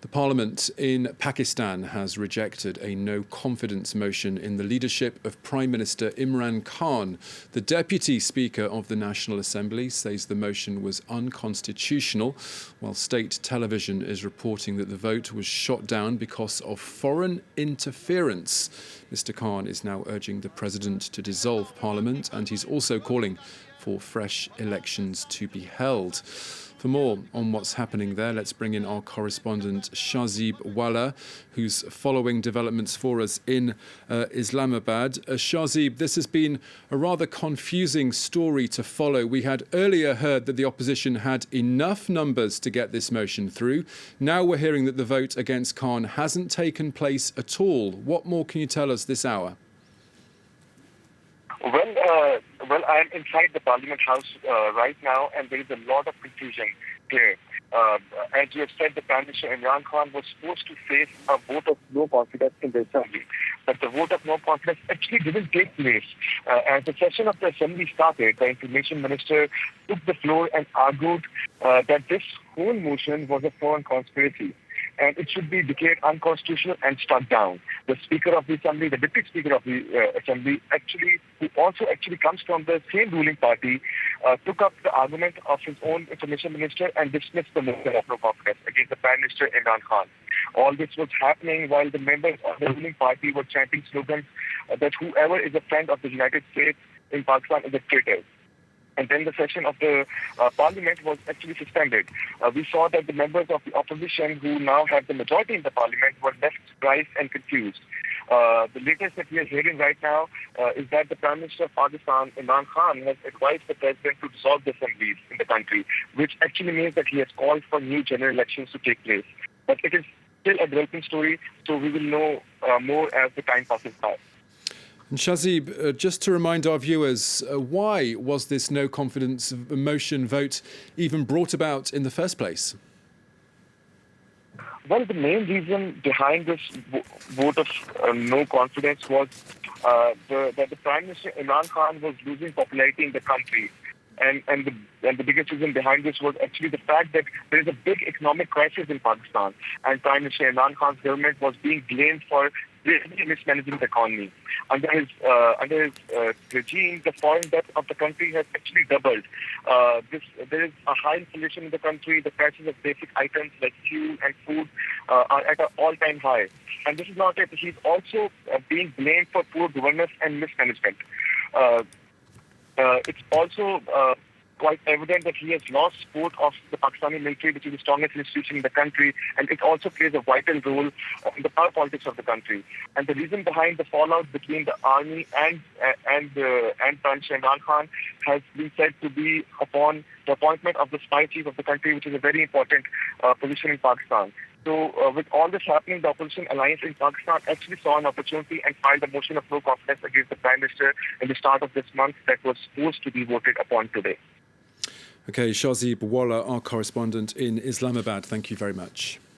The Parliament in Pakistan has rejected a no-confidence motion in the leadership of Prime Minister Imran Khan. The Deputy Speaker of the National Assembly says the motion was unconstitutional, while state television is reporting that the vote was shot down because of foreign interference. Mr. Khan is now urging the President to dissolve Parliament, and he's also calling for fresh elections to be held. For more on what's happening there, let's bring in our correspondent Shahzaib Wahlah, who's following developments for us in Islamabad. Shahzaib, this has been a rather confusing story to follow. We had earlier heard that the opposition had enough numbers to get this motion through. Now we're hearing that the vote against Khan hasn't taken place at all. What more can you tell us this hour? Well, I am inside the Parliament House right now, and there is a lot of confusion here. As you have said, the Prime Minister Imran Khan was supposed to face a vote of no confidence in the Assembly, but the vote of no confidence actually didn't take place. As the session of the Assembly started, the Information Minister took the floor and argued that this whole motion was a foreign conspiracy, and it should be declared unconstitutional and struck down. The Speaker of the Assembly, the Deputy Speaker of the Assembly, who also comes from the same ruling party, took up the argument of his own Information Minister and dismissed the motion of no confidence against the Prime Minister Imran Khan. All this was happening while the members of the ruling party were chanting slogans that whoever is a friend of the United States in Pakistan is a traitor. And then the session of the Parliament was actually suspended. We saw that the members of the opposition, who now have the majority in the Parliament, were left surprised and confused. The latest that we are hearing right now is that the Prime Minister of Pakistan, Imran Khan, has advised the President to dissolve the assemblies in the country, which actually means that he has called for new general elections to take place. But it is still a developing story, so we will know more as the time passes by. And Shahzaib, just to remind our viewers, why was this no-confidence motion vote even brought about in the first place? Well, the main reason behind this vote of no confidence was that the Prime Minister Imran Khan was losing popularity in the country. And the biggest reason behind this was actually the fact that there is a big economic crisis in Pakistan, and Prime Minister Imran Khan's government was being blamed for really mismanaging the economy. Under his regime, the foreign debt of the country has actually doubled. There is a high inflation in the country. The prices of basic items like fuel and food are at an all-time high. And this is not it. He's also being blamed for poor governance and mismanagement. It's also quite evident that he has lost support of the Pakistani military, which is the strongest institution in the country, and it also plays a vital role in the power politics of the country. And the reason behind the fallout between the army and Prime Minister Imran Khan has been said to be upon the appointment of the spy chief of the country, which is a very important position in Pakistan. So with all this happening, the opposition alliance in Pakistan actually saw an opportunity and filed a motion of no confidence against the Prime Minister in the start of this month that was supposed to be voted upon today. Okay, Shahzaib Wahlah, our correspondent in Islamabad, thank you very much.